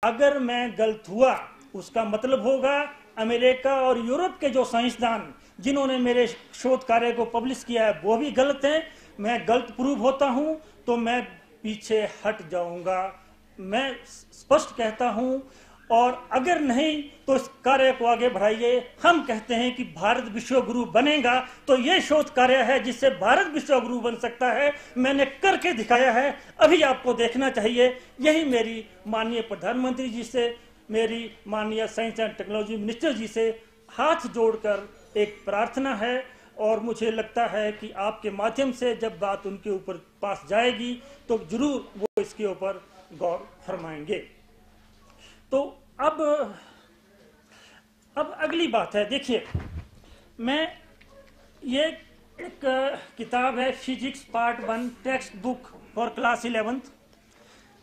अगर मैं गलत हुआ उसका मतलब होगा अमेरिका और यूरोप के जो साइंसदान जिन्होंने मेरे शोध कार्य को पब्लिश किया है वो भी गलत हैं। मैं गलत प्रूव होता हूं तो मैं पीछे हट जाऊंगा, मैं स्पष्ट कहता हूं। और अगर नहीं तो इस कार्य को आगे बढ़ाइए। हम कहते हैं कि भारत विश्व गुरु बनेगा, तो ये शोध कार्य है जिससे भारत विश्व गुरु बन सकता है। मैंने करके दिखाया है, अभी आपको देखना चाहिए। यही मेरी माननीय प्रधानमंत्री जी से, मेरी माननीय साइंस एंड टेक्नोलॉजी मिनिस्टर जी से हाथ जोड़कर एक प्रार्थना है। और मुझे लगता है कि आपके माध्यम से जब बात उनके ऊपर पास जाएगी तो जरूर वो इसके ऊपर गौर फरमाएंगे। तो अब अगली बात है, देखिए मैं ये एक किताब है physics part 1 text book for class 11th,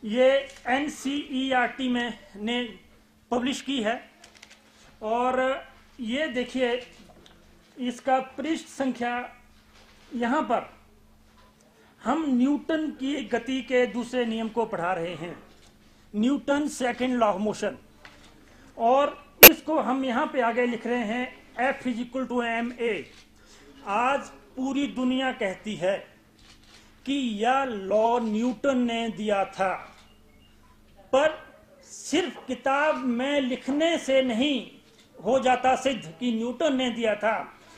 ये NCERT में ने पब्लिश की है। और ये देखिए इसका पृष्ठ संख्या, यहाँ पर हम न्यूटन की गति के दूसरे नियम को पढ़ा रहे हैं, Newton second law of motion. और इसको हम यहाँ पे आगे लिख रहे हैं F = ma। आज पूरी दुनिया कहती है कि यह लॉ न्यूटन ने दिया था, पर सिर्फ किताब में लिखने से नहीं हो जाता सिद्ध कि न्यूटन ने दिया था।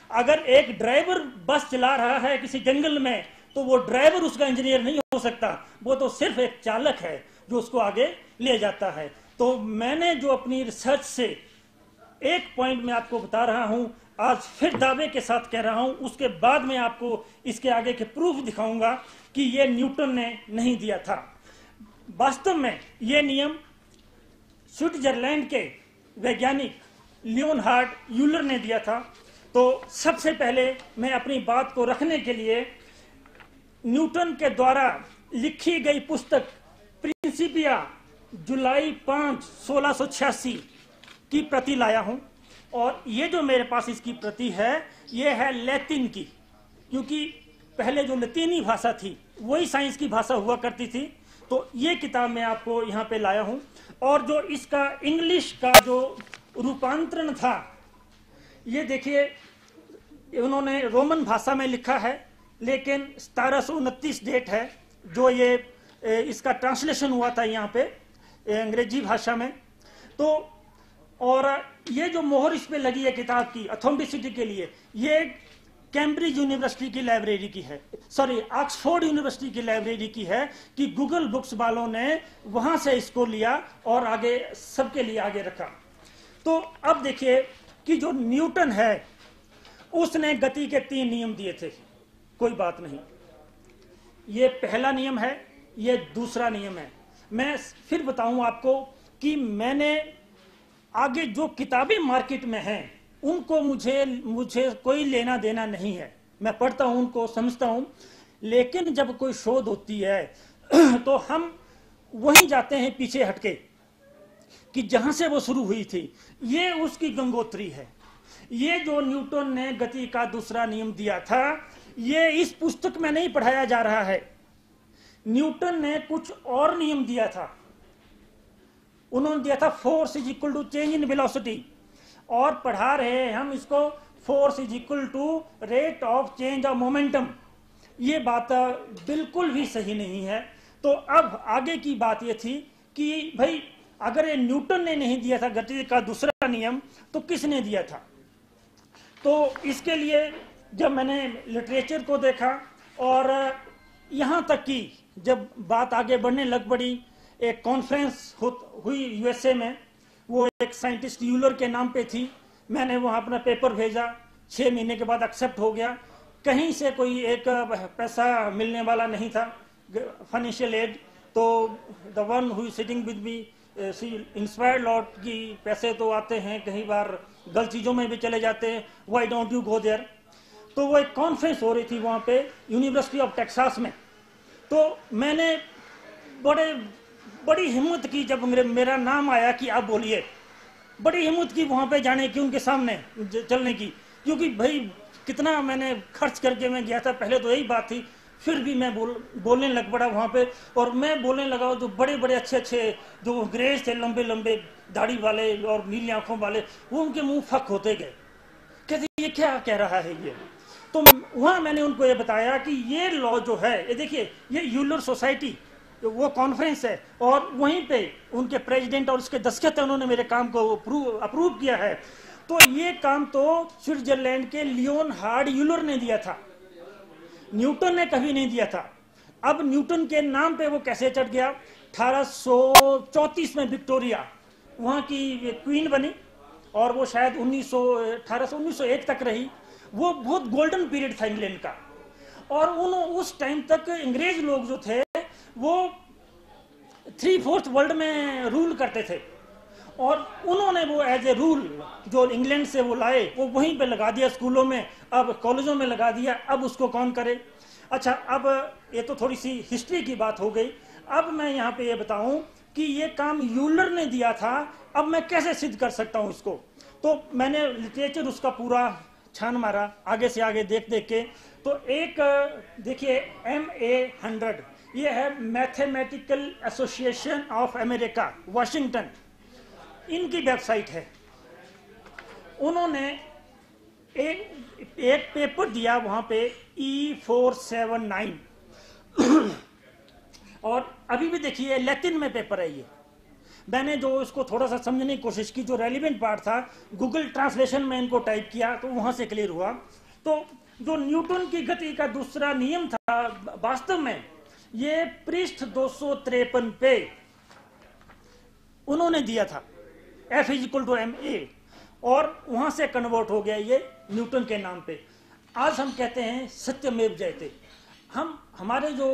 अगर एक ड्राइवर बस चला रहा है किसी जंगल में तो वो ड्राइवर उसका इंजीनियर नहीं हो सकता, वो तो सिर्फ एक चालक है जो उसको आगे ले जाता है। तो मैंने जो अपनी रिसर्च से एक पॉइंट में आपको बता रहा हूं, आज फिर दावे के साथ कह रहा हूं, उसके बाद में आपको इसके आगे के प्रूफ दिखाऊंगा कि ये न्यूटन ने नहीं दिया था। वास्तव में ये नियम स्विट्जरलैंड के वैज्ञानिक लियोनहार्ड यूलर ने दिया था। तो सबसे पहले मैं अपनी बात को रखने के लिए न्यूटन के द्वारा लिखी गई पुस्तक प्रिंसिपिया जुलाई 5, 1686 की प्रति लाया हूं। और ये जो मेरे पास इसकी प्रति है ये है लैटिन की, क्योंकि पहले जो लतीनी भाषा थी वही साइंस की भाषा हुआ करती थी। तो ये किताब मैं आपको यहाँ पे लाया हूं। और जो इसका इंग्लिश का जो रूपांतरण था, ये देखिए उन्होंने रोमन भाषा में लिखा है, लेकिन 1729 डेट है जो ये इसका ट्रांसलेशन हुआ था यहाँ पे अंग्रेजी भाषा में। तो और ये जो मोहर इस पे लगी है किताब की ऑथेंटिसिटी के लिए, ये कैम्ब्रिज यूनिवर्सिटी की लाइब्रेरी की है, सॉरी ऑक्सफोर्ड यूनिवर्सिटी की लाइब्रेरी की है, कि गूगल बुक्स वालों ने वहां से इसको लिया और आगे सबके लिए आगे रखा। तो अब देखिए कि जो न्यूटन है उसने गति के 3 नियम दिए थे, कोई बात नहीं। ये पहला नियम है, ये दूसरा नियम है। मैं फिर बताऊं आपको कि मैंने आगे जो किताबें मार्केट में हैं उनको मुझे कोई लेना देना नहीं है। मैं पढ़ता हूं, उनको समझता हूं, लेकिन जब कोई शोध होती है तो हम वहीं जाते हैं पीछे हटके कि जहां से वो शुरू हुई थी। ये उसकी गंगोत्री है। ये जो न्यूटन ने गति का दूसरा नियम दिया था, ये इस पुस्तक में नहीं पढ़ाया जा रहा है। न्यूटन ने कुछ और नियम दिया था। उन्होंने दिया था फोर्स = चेंज इन वेलोसिटी, और पढ़ा रहे हैं हम इसको force = rate of change of momentum. ये बात बिल्कुल भी सही नहीं है। तो अब आगे की बात ये थी कि भाई अगर ये न्यूटन ने नहीं दिया था गति का दूसरा नियम, तो किसने दिया था? तो इसके लिए जब मैंने लिटरेचर को देखा, और यहाँ तक कि जब बात आगे बढ़ने लग पड़ी, एक कॉन्फ्रेंस हुई USA में, वो एक साइंटिस्ट यूलर के नाम पे थी। मैंने वहाँ अपना पेपर भेजा, 6 महीने के बाद एक्सेप्ट हो गया। कहीं से कोई एक पैसा मिलने वाला नहीं था, फाइनेंशियल एड। तो the one who sitting with me see inspired lot की पैसे तो आते हैं, कई बार गलत चीज़ों में भी चले जाते हैं, why don't you go there. तो वो एक कॉन्फ्रेंस हो रही थी वहाँ पे यूनिवर्सिटी ऑफ टेक्सास में। तो मैंने बड़ी हिम्मत की, जब मेरा नाम आया कि आप बोलिए, बड़ी हिम्मत की वहाँ पे जाने की, उनके सामने चलने की, क्योंकि भाई कितना मैंने खर्च करके मैं गया था। पहले तो यही बात थी फिर भी मैं बोलने लग पड़ा वहाँ पे, और मैं बोलने लगा। जो बड़े बड़े अच्छे अच्छे जो अंग्रेज थे, लंबे लंबे दाढ़ी वाले और नीली आंखों वाले, वो उनके मुंह फक होते गए, कहते ये क्या कह रहा है ये। तो वहाँ मैंने उनको ये बताया कि ये लॉ जो है, ये देखिए, ये यूलर सोसाइटी वो कॉन्फ्रेंस है, और वहीं पे उनके प्रेसिडेंट और उसके दस्तखत है, उन्होंने मेरे काम को अप्रूव किया है। तो ये काम तो स्विट्जरलैंड के लियोन हार्ड यूलर ने दिया था, न्यूटन ने कभी नहीं दिया था। अब न्यूटन के नाम पे वो कैसे चढ़ गया? 1834 में विक्टोरिया वहाँ की क्वीन बनी, और वो शायद 1901 तक रही। वो बहुत गोल्डन पीरियड था इंग्लैंड का, और उस टाइम तक अंग्रेज लोग जो थे वो 3/4 वर्ल्ड में रूल करते थे, और उन्होंने वो एज ए रूल जो इंग्लैंड से वो लाए वो वहीं पे लगा दिया, स्कूलों में, अब कॉलेजों में लगा दिया। अब उसको कौन करे? अच्छा, अब ये तो थोड़ी सी हिस्ट्री की बात हो गई। अब मैं यहाँ पे ये बताऊं कि ये काम यूलर ने दिया था, अब मैं कैसे सिद्ध कर सकता हूँ इसको। तो मैंने लिटरेचर उसका पूरा छान मारा, आगे से आगे देख देख के। तो एक देखिए, MA100, ये है mathematical association of America, Washington, इनकी वेबसाइट है। उन्होंने एक पेपर दिया वहां पे, E479, और अभी भी देखिए लैटिन में पेपर है ये। मैंने जो इसको थोड़ा सा समझने की कोशिश की, जो रेलिवेंट पार्ट था गूगल ट्रांसलेशन में इनको टाइप किया तो वहां से क्लियर हुआ। तो जो न्यूटन की गति का दूसरा नियम था, वास्तव में ये पृष्ठ 253 पे उन्होंने दिया था, F = ma, और वहां से कन्वर्ट हो गया ये न्यूटन के नाम पे। आज हम कहते हैं सत्यमेव जयते। हमारे जो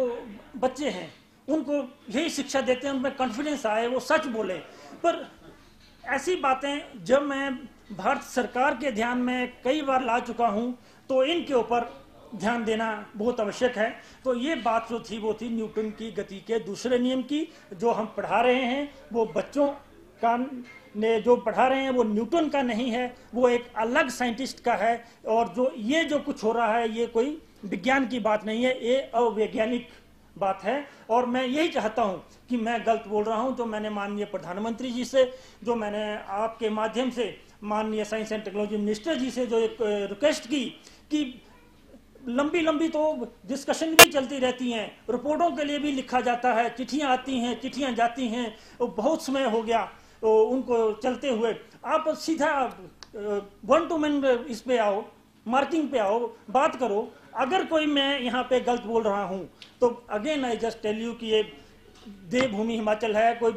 बच्चे हैं उनको यही शिक्षा देते हैं, उनमें कॉन्फिडेंस आए, वो सच बोले। पर ऐसी बातें जब मैं भारत सरकार के ध्यान में कई बार ला चुका हूं, तो इनके ऊपर ध्यान देना बहुत आवश्यक है। तो ये बात जो थी वो थी न्यूटन की गति के दूसरे नियम की। जो हम पढ़ा रहे हैं वो बच्चों का ने जो पढ़ा रहे हैं वो न्यूटन का नहीं है, वो एक अलग साइंटिस्ट का है। और जो कुछ हो रहा है ये कोई विज्ञान की बात नहीं है, ये अवैज्ञानिक बात है। और मैं यही चाहता हूं कि मैं गलत बोल रहा हूं तो मैंने माननीय प्रधानमंत्री जी से, जो मैंने आपके माध्यम से माननीय साइंस एंड टेक्नोलॉजी मिनिस्टर जी से जो एक रिक्वेस्ट की कि लंबी लंबी तो डिस्कशन भी चलती रहती हैं, रिपोर्टों के लिए भी लिखा जाता है, चिट्ठियां आती हैं, चिट्ठियां जाती हैं, बहुत समय हो गया उनको चलते हुए। आप सीधा 1 to 1 इस पे आओ, मार्किंग पे आओ, बात करो। अगर कोई मैं यहाँ पे गलत बोल रहा हूँ तो again I just tell you कि ये देवभूमि हिमाचल है, कोई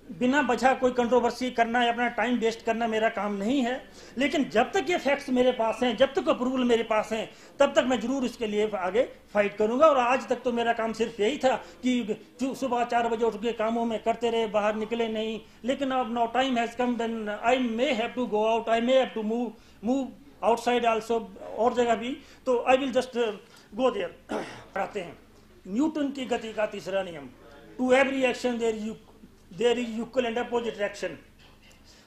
बिना वजह कोई कंट्रोवर्सी करना या अपना टाइम वेस्ट करना मेरा काम नहीं है। लेकिन जब तक ये फैक्ट्स मेरे पास हैं, जब तक अप्रूवल मेरे पास हैं, तब तक मैं जरूर इसके लिए आगे फाइट करूंगा। और आज तक तो मेरा काम सिर्फ यही था कि सुबह 4 बजे उठ के कामों में करते रहे, बाहर निकले नहीं। लेकिन अब now time has come, then I may have to go out, I may have to move outside also, और जगह भी। तो I will just go there. आते हैं न्यूटन की गति का तीसरा नियम, to every action there is equal and opposite reaction.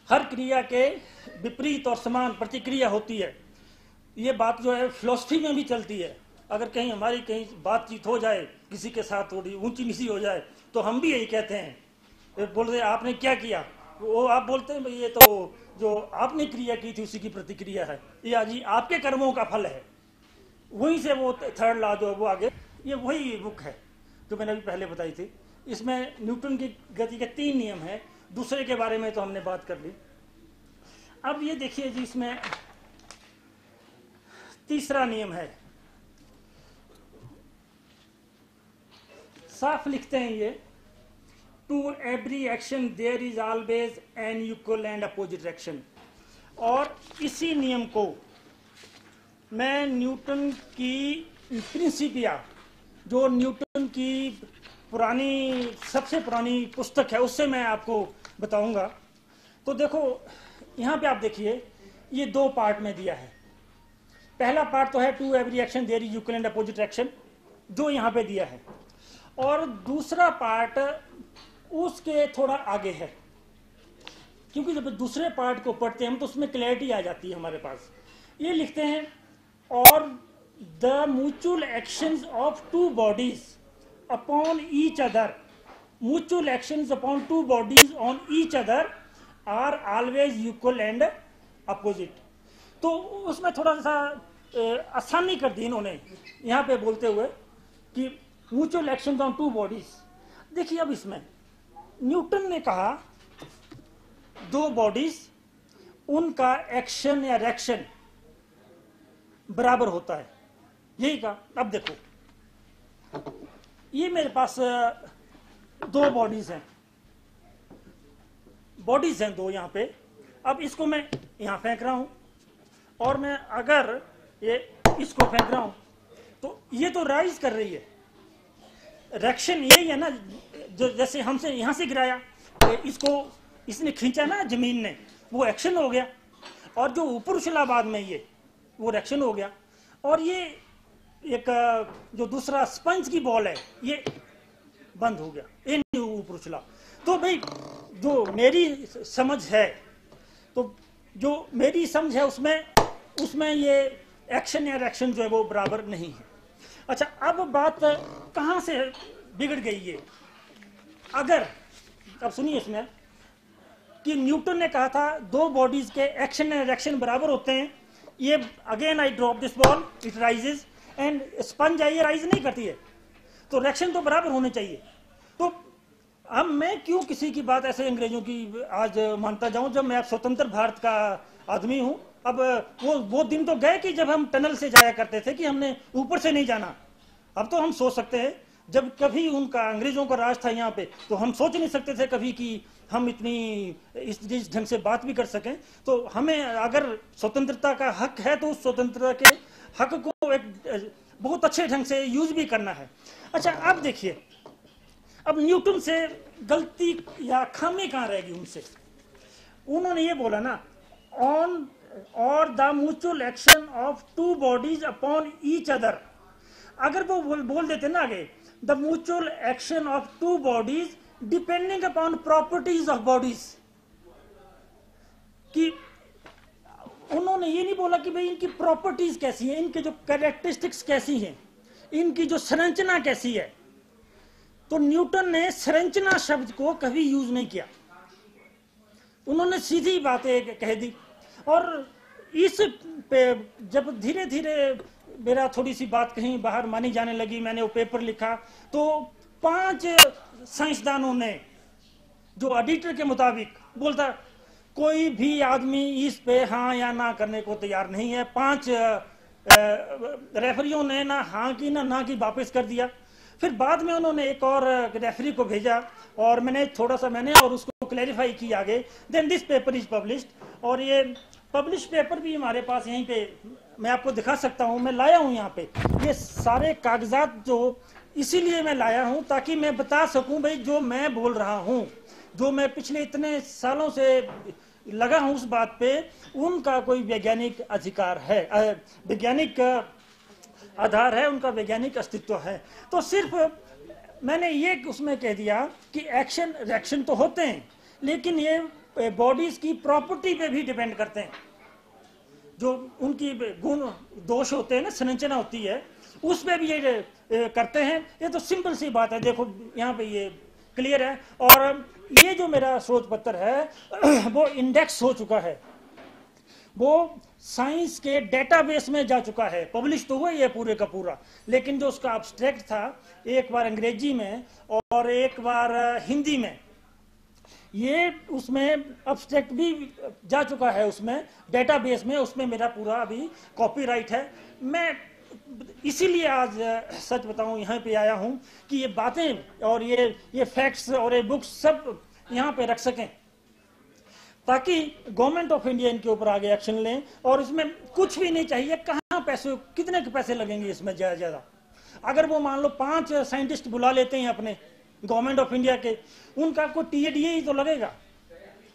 हर क्रिया के विपरीत और समान प्रतिक्रिया होती है। ये बात जो है फिलोसफी में भी चलती है। अगर कहीं हमारी कहीं बातचीत हो जाए, किसी के साथ थोड़ी ऊंची नीची हो जाए, तो हम भी यही कहते हैं, बोलते आपने क्या किया, वो आप बोलते हैं भाई ये तो जो आपने क्रिया की थी उसी की प्रतिक्रिया है, या जी आपके कर्मों का फल है। वहीं से वो थर्ड लॉ जो वो आगे, ये वही बुक है जो मैंने अभी पहले बताई थी। इसमें न्यूटन की गति के 3 नियम हैं, दूसरे के बारे में तो हमने बात कर ली। अब ये देखिए जी, इसमें तीसरा नियम है, साफ लिखते हैं ये, to every action there is always an equal and opposite reaction. और इसी नियम को मैं न्यूटन की प्रिंसिपिया, जो न्यूटन की सबसे पुरानी पुस्तक है, उससे मैं आपको बताऊंगा। तो देखो यहाँ पे आप देखिए, ये 2 पार्ट में दिया है। पहला पार्ट तो है to every action there is equal and opposite reaction, जो यहाँ पे दिया है। और दूसरा पार्ट उसके थोड़ा आगे है, क्योंकि जब दूसरे पार्ट को पढ़ते हैं हम तो उसमें क्लैरिटी आ जाती है हमारे पास। ये लिखते हैं, और the mutual actions of two bodies upon each other, mutual actions upon two bodies on each other are always equal and opposite. तो उसमें थोड़ा सा आसानी कर दी इन्होंने यहाँ पे बोलते हुए कि mutual action on two bodies. देखिए अब इसमें न्यूटन ने कहा दो बॉडीज उनका एक्शन या रिएक्शन बराबर होता है, यही कहा. अब देखो ये मेरे पास दो बॉडीज हैं दो यहाँ पे. अब इसको मैं यहाँ फेंक रहा हूं और मैं अगर ये इसको फेंक रहा हूं तो ये तो राइज कर रही है. रिएक्शन यही है ना, जो जैसे हमसे यहां से गिराया इसको इसने खींचा ना जमीन ने, वो एक्शन हो गया. और जो ऊपर उछला बाद में ये वो रिएक्शन हो गया. और ये एक जो दूसरा स्पंज की बॉल है ये बंद हो गया, ये नहीं ऊपर उछला. तो भाई जो मेरी समझ है, तो जो मेरी समझ है उसमें ये एक्शन या रिएक्शन जो है वो बराबर नहीं है. अच्छा अब बात कहां से बिगड़ गई ये. अगर अब सुनिए इसमें कि न्यूटन ने कहा था दो बॉडीज के एक्शन एंड रिएक्शन बराबर होते हैं. ये again I drop this ball, it rises, and sponge है ये राइज नहीं करती है, तो रिएक्शन तो बराबर होने चाहिए. तो अब मैं क्यों किसी की बात ऐसे अंग्रेजों की आज मानता जाऊं, जब मैं स्वतंत्र भारत का आदमी हूं. अब वो दिन तो गए कि जब हम टनल से जाया करते थे कि हमने ऊपर से नहीं जाना. अब तो हम सोच सकते हैं, जब कभी उनका अंग्रेजों का राज था यहाँ पे तो हम सोच नहीं सकते थे कभी कि हम इतनी इस ढंग से बात भी कर सकें. तो हमें अगर स्वतंत्रता का हक है तो उस स्वतंत्रता के हक को एक बहुत अच्छे ढंग से यूज भी करना है. अच्छा अब देखिए, अब न्यूटन से गलती या खामी कहां रहेगी उनसे. उन्होंने ये बोला ना ऑन और the mutual action of two bodies upon each other. अगर वो बोल देते ना आगे the mutual action of two bodies depending upon properties of bodies, कि उन्होंने ये नहीं बोला कि भाई इनकी प्रॉपर्टीज कैसी हैं, इनके जो कैरेक्टरिस्टिक्स कैसी हैं, इनकी जो संरचना कैसी है. तो न्यूटन ने संरचना शब्द को कभी यूज नहीं किया, उन्होंने सीधी बातें कह दी. और इस पे जब धीरे धीरे मेरा थोड़ी सी बात कहीं बाहर मानी जाने लगी, मैंने वो पेपर लिखा, तो 5 साइंसदानों ने जो एडिटर के मुताबिक बोलता कोई भी आदमी इस पे हाँ या ना करने को तैयार नहीं है. 5 रेफरियों ने ना हाँ की ना की, वापस कर दिया. फिर बाद में उन्होंने एक और रेफरी को भेजा और मैंने और उसको क्लैरिफाई किया आगे. Then this paper is published. और ये पब्लिश पेपर भी हमारे पास यहीं पे मैं आपको दिखा सकता हूं. मैं लाया हूं यहाँ पे ये सारे कागजात, जो इसीलिए मैं लाया हूं ताकि मैं बता सकूं भाई जो मैं बोल रहा हूं, जो मैं पिछले इतने सालों से लगा हूं उस बात पे, उनका कोई वैज्ञानिक अधिकार है, वैज्ञानिक आधार है, उनका वैज्ञानिक अस्तित्व है. तो सिर्फ मैंने ये उसमें कह दिया कि एक्शन रिएक्शन तो होते हैं, लेकिन ये बॉडीज की प्रॉपर्टी पे भी डिपेंड करते हैं. जो उनकी गुण दोष होते हैं ना, संरचना होती है, उस पे भी ये करते हैं. ये तो सिंपल सी बात है, देखो यहाँ पे ये क्लियर है. और ये जो मेरा शोध पत्र है वो इंडेक्स हो चुका है, वो साइंस के डेटाबेस में जा चुका है. पब्लिश तो हुआ ये पूरे का पूरा, लेकिन जो उसका एब्स्ट्रैक्ट था एक बार अंग्रेजी में और एक बार हिंदी में, ये उसमें एब्स्ट्रैक्ट भी जा चुका है उसमें डेटाबेस में. उसमें मेरा पूरा अभी कॉपीराइट है. मैं इसीलिए आज सच बताऊं यहाँ पे आया हूं कि ये बातें और ये फैक्ट्स और ये बुक्स सब यहाँ पे रख सकें, ताकि गवर्नमेंट ऑफ इंडिया इनके ऊपर आगे एक्शन लें. और इसमें कुछ भी नहीं चाहिए, कहाँ पैसे, कितने के पैसे लगेंगे इसमें ज्यादा. अगर वो मान लो 5 साइंटिस्ट बुला लेते हैं अपने गवर्नमेंट ऑफ इंडिया के, उनका कोई टीएडीए ही तो लगेगा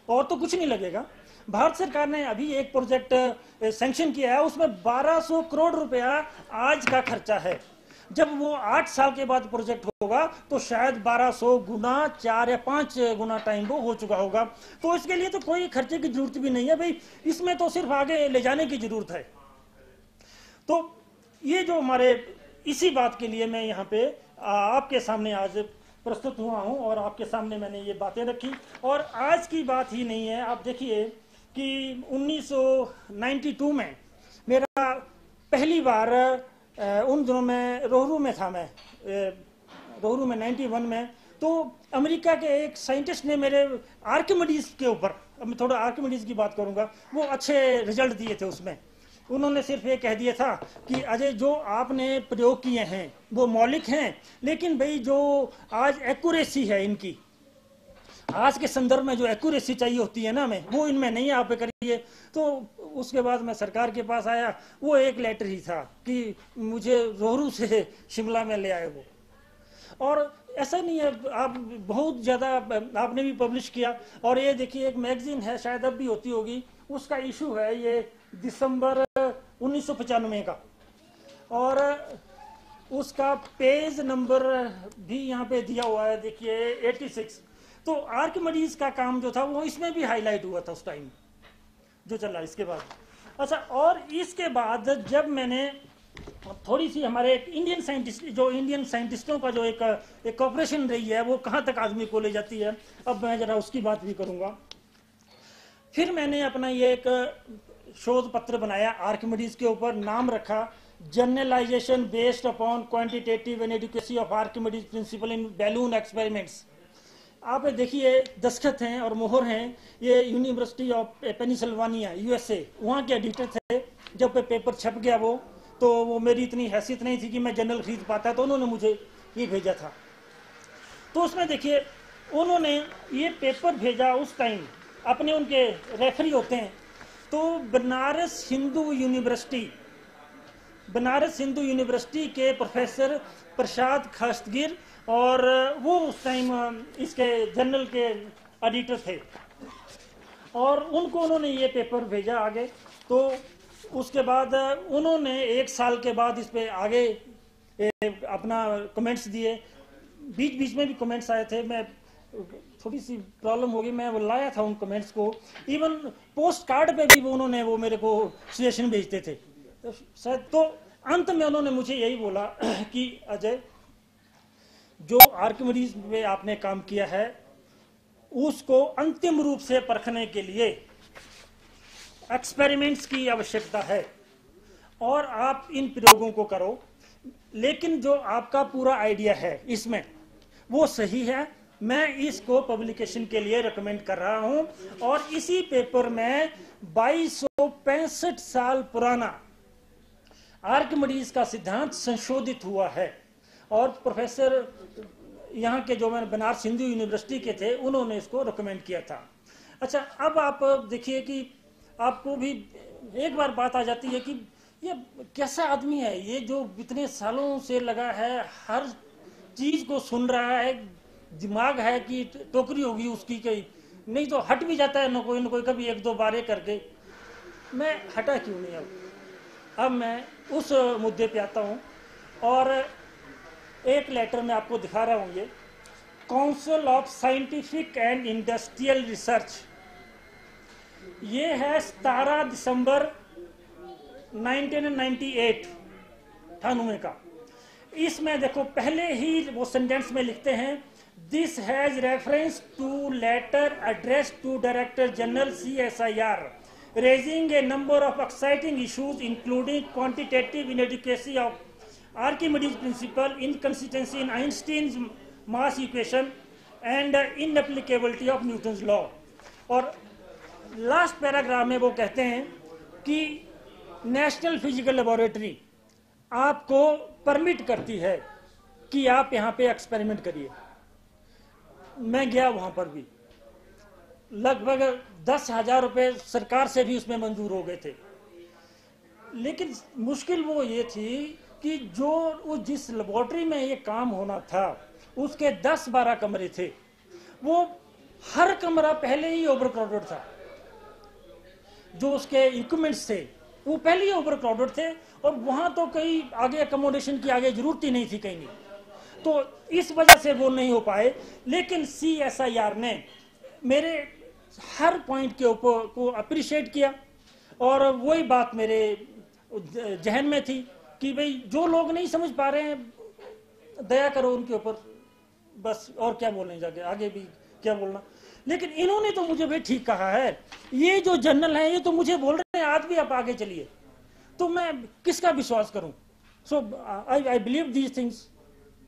और तो कुछ नहीं लगेगा. भारत सरकार ने अभी एक प्रोजेक्ट सैंक्शन किया है, उसमें 1200 करोड़ रुपया आज का खर्चा है. जब वो 8 साल के बाद प्रोजेक्ट होगा तो शायद 1200 गुना 4 या 5 गुना टाइम वो हो चुका होगा. तो इसके लिए तो कोई खर्चे की जरूरत भी नहीं है भाई, इसमें तो सिर्फ आगे ले जाने की जरूरत है. तो ये जो हमारे इसी बात के लिए मैं यहाँ पे आपके सामने आज प्रस्तुत हुआ हूँ और आपके सामने मैंने ये बातें रखी। और आज की बात ही नहीं है, आप देखिए कि 1992 में मेरा पहली बार उन दिनों में रोहरू में था, मैं रोहरू में 91 में, तो अमेरिका के एक साइंटिस्ट ने मेरे आर्किमिडीज के ऊपर, अब मैं थोड़ा आर्किमिडीज की बात करूंगा, वो अच्छे रिजल्ट दिए थे। उसमें उन्होंने सिर्फ ये कह दिया था कि अजय जो आपने प्रयोग किए हैं वो मौलिक हैं, लेकिन भाई जो आज एक्यूरेसी है इनकी, आज के संदर्भ में जो एक्यूरेसी चाहिए होती है ना हमें, वो इनमें नहीं आप करिए। तो उसके बाद मैं सरकार के पास आया, वो एक लेटर ही था कि मुझे रोहरू से शिमला में ले आए वो। और ऐसा नहीं है, आप बहुत ज़्यादा आपने भी पब्लिश किया। और ये देखिए एक मैगजीन है, शायद अब भी होती होगी, उसका इशू है ये दिसंबर 1995 का, और उसका पेज नंबर भी यहाँ पे दिया हुआ है, देखिए 86। तो आर्किमिडीज का काम जो था वो इसमें भी हाईलाइट हुआ था उस टाइम जो चला। इसके बाद अच्छा, और इसके बाद जब मैंने थोड़ी सी हमारे एक इंडियन साइंटिस्ट, जो इंडियन साइंटिस्टों का जो एक कॉपरेशन रही है वो कहाँ तक आदमी को ले जाती है, अब मैं जरा उसकी बात भी करूँगा। फिर मैंने अपना ये एक शोध पत्र बनाया आर्किमिडीज के ऊपर, नाम रखा generalisation based upon quantitative inadequacy of Archimedes principle in balloon experiments. आप देखिए दस्तखत हैं और मोहर हैं, ये यूनिवर्सिटी ऑफ पेनिसिल्वानिया यूएसए, वहाँ के एडिटर थे। जब पेपर छप गया वो, तो वो मेरी इतनी हैसियत नहीं थी कि मैं जनरल खरीद पाता, तो उन्होंने मुझे ये भेजा था। तो उसमें देखिए उन्होंने ये पेपर भेजा उस टाइम, अपने उनके रेफरी होते हैं, तो बनारस हिंदू यूनिवर्सिटी के प्रोफेसर प्रसाद खस्तगिर, और वो उस टाइम इसके जनरल के एडिटर थे, और उनको उन्होंने ये पेपर भेजा आगे। तो उसके बाद उन्होंने 1 साल के बाद इस पे आगे अपना कमेंट्स दिए, बीच बीच में भी कमेंट्स आए थे। मैं थोड़ी सी प्रॉब्लम हो गई, मैं वो लाया था उन कमेंट्स को, इवन पोस्ट कार्ड पे भी उन्होंने वो मेरे को सजेशन भेजते थे शायद। तो अंत में उन्होंने मुझे यही बोला कि अजय, जो आर्किमिडीज में आपने काम किया है उसको अंतिम रूप से परखने के लिए एक्सपेरिमेंट्स की आवश्यकता है, और आप इन प्रयोगों को करो, लेकिन जो आपका पूरा आइडिया है इसमें वो सही है। मैं इसको पब्लिकेशन के लिए रिकमेंड कर रहा हूं। और इसी पेपर में 2265 साल पुराना आर्किमिडीज का सिद्धांत संशोधित हुआ है। और प्रोफेसर यहाँ के जो मैंने बनारस हिंदू यूनिवर्सिटी के थे, उन्होंने इसको रिकमेंड किया था। अच्छा, अब आप देखिए कि आपको भी एक बार बात आ जाती है कि ये कैसा आदमी है, ये जो इतने सालों से लगा है, हर चीज को सुन रहा है, दिमाग है कि टोकरी होगी उसकी, कहीं नहीं तो हट भी जाता है न कोई कभी 1-2 बार करके। मैं हटा क्यों नहीं? अब मैं उस मुद्दे पे आता हूँ, और एक लेटर में आपको दिखा रहा हूँ, ये council of scientific and industrial research, ये है 17 दिसंबर 1998 98 का। इसमें देखो पहले ही वो सेंटेंस में लिखते हैं, this has reference to letter address to director general CSIR raising a number of exciting issues including quantitative inadequacy of Archimedes principle, inconsistency in Einstein's mass equation and inapplicability of Newton's law। और last paragraph में वो कहते हैं कि national physical laboratory आपको permit करती है कि आप यहाँ पे एक्सपेरिमेंट करिए। मैं गया वहां पर भी, लगभग 10,000 रुपए सरकार से भी उसमें मंजूर हो गए थे। लेकिन मुश्किल वो ये थी कि जो जिस लेबोरेटरी में ये काम होना था उसके 10-12 कमरे थे, वो हर कमरा पहले ही ओवर क्राउडेड था। जो उसके इक्विपमेंट्स थे वो पहले ही ओवर क्राउडेड थे, और वहां तो कहीं आगे अकोमोडेशन की आगे जरूरत ही नहीं थी कहीं नहीं, तो इस वजह से वो नहीं हो पाए। लेकिन CSIR ने मेरे हर पॉइंट के ऊपर को अप्रिशिएट किया, और वही बात मेरे जहन में थी कि भाई जो लोग नहीं समझ पा रहे हैं दया करो उनके ऊपर, बस और क्या बोलने जाके, आगे भी क्या बोलना। लेकिन इन्होंने तो मुझे भाई ठीक कहा है, ये जो जनरल है ये तो मुझे बोल रहे हैं आज भी आप आगे चलिए, तो मैं किसका विश्वास करूं? So I believe these things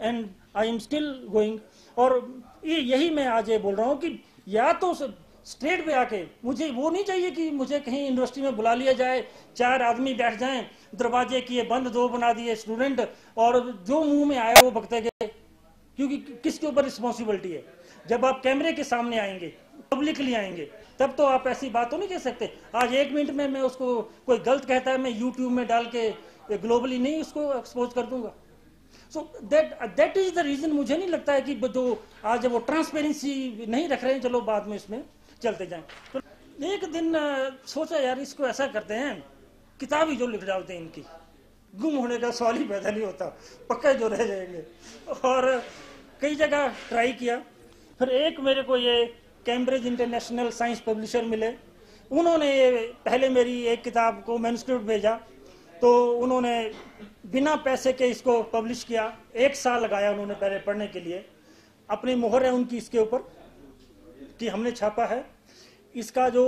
and I am still going. और यही मैं आज ये बोल रहा हूं कि या तो स्ट्रेट पे आके, मुझे वो नहीं चाहिए कि मुझे कहीं यूनिवर्सिटी में बुला लिया जाए, 4 आदमी बैठ जाएं, दरवाजे किए बंद, 2 बना दिए स्टूडेंट, और जो मुंह में आया वो बकते गए, क्योंकि किसके ऊपर रिस्पॉन्सिबिलिटी है? जब आप कैमरे के सामने आएंगे, पब्लिकली आएंगे, तब तो आप ऐसी बात तो नहीं कह सकते। आज 1 मिनट में मैं उसको कोई गलत कहता है, मैं यूट्यूब में डाल के ग्लोबली नहीं उसको एक्सपोज कर दूंगा। So that is the reason. मुझे नहीं लगता है कि जो आज वो ट्रांसपेरेंसी नहीं रख रहे हैं, चलो बाद में इसमें चलते जाएं। तो एक दिन सोचा यार इसको ऐसा करते हैं, किताब ही जो लिख डालते हैं, इनकी गुम होने का सवाल ही पैदा नहीं होता, पक्का जो रह जाएंगे। और कई जगह ट्राई किया, फिर एक मेरे को ये कैम्ब्रिज इंटरनेशनल साइंस पब्लिशर मिले, उन्होंने पहले मेरी एक किताब को मैन्युस्क्रिप्ट भेजा, तो उन्होंने बिना पैसे के इसको पब्लिश किया। 1 साल लगाया उन्होंने पहले पढ़ने के लिए, अपनी मोहर है उनकी इसके ऊपर कि हमने छापा है। इसका जो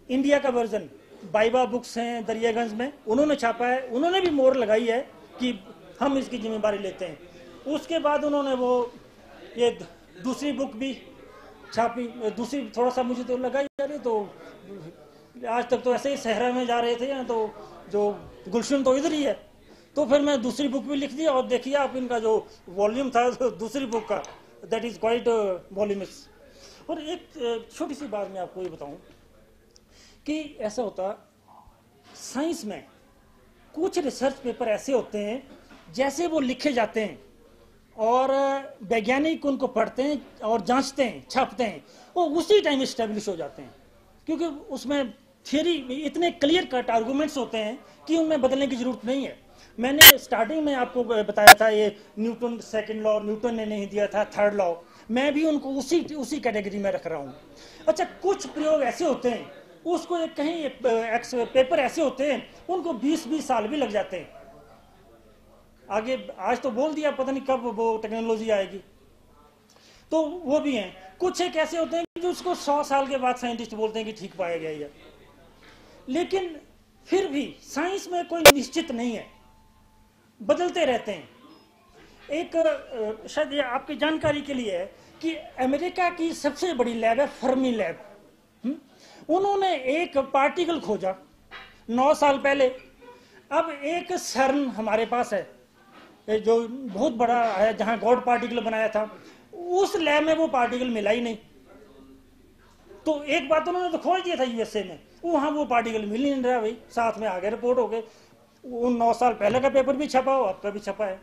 इंडिया का वर्जन बाइबा बुक्स हैं दरियागंज में, उन्होंने छापा है, उन्होंने भी मोहर लगाई है कि हम इसकी जिम्मेदारी लेते हैं। उसके बाद उन्होंने वो ये दूसरी बुक भी छापी, दूसरी थोड़ा सा मुझे तो लगा यार तो आज तक तो ऐसे ही सहरा में जा रहे थे, तो जो गुलशन तो इधर ही है, तो फिर मैं दूसरी बुक भी लिख दिया। और देखिए आप इनका जो वॉल्यूम था दूसरी बुक का, दैट इज क्वाइट वॉल्यूमस। और एक छोटी सी बात मैं आपको ये बताऊं कि ऐसा होता साइंस में कुछ रिसर्च पेपर ऐसे होते हैं जैसे वो लिखे जाते हैं और वैज्ञानिक उनको पढ़ते हैं और जांचते हैं, छापते हैं, वो उसी टाइम स्टेब्लिश हो जाते हैं, क्योंकि उसमें थियरी इतने क्लियर कट आर्गूमेंट्स होते हैं कि उनमें बदलने की जरूरत नहीं है। मैंने स्टार्टिंग में आपको बताया था ये न्यूटन सेकंड लॉ न्यूटन ने नहीं दिया था, थर्ड लॉ, मैं भी उनको उसी कैटेगरी में रख रहा हूँ। अच्छा, कुछ प्रयोग ऐसे होते हैं उसको कहीं पेपर ऐसे होते हैं उनको 20-20 साल भी लग जाते हैं आगे। आज तो बोल दिया, पता नहीं कब वो टेक्नोलॉजी आएगी, तो वो भी हैं। कुछ एक ऐसे होते हैं जो उसको 100 साल के बाद साइंटिस्ट बोलते हैं कि ठीक पाया गया है। लेकिन फिर भी साइंस में कोई निश्चित नहीं है, बदलते रहते हैं। एक शायद ये आपकी जानकारी के लिए है कि अमेरिका की सबसे बड़ी लैब है फर्मी लैब। उन्होंने एक पार्टिकल खोजा 9 साल पहले। अब एक सर्न हमारे पास है जो बहुत बड़ा है, जहां गॉड पार्टिकल बनाया था, उस लैब में वो पार्टिकल मिला ही नहीं। तो एक बात उन्होंने तो खोज दिया था यूएसए में, वहां वो पार्टिकल मिल नहीं रहा भाई, साथ में आगे रिपोर्ट हो गए। वो 9 साल पहले का पेपर भी छपा हो, अब का भी छपा है।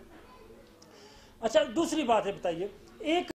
अच्छा, दूसरी बात है, बताइए, एक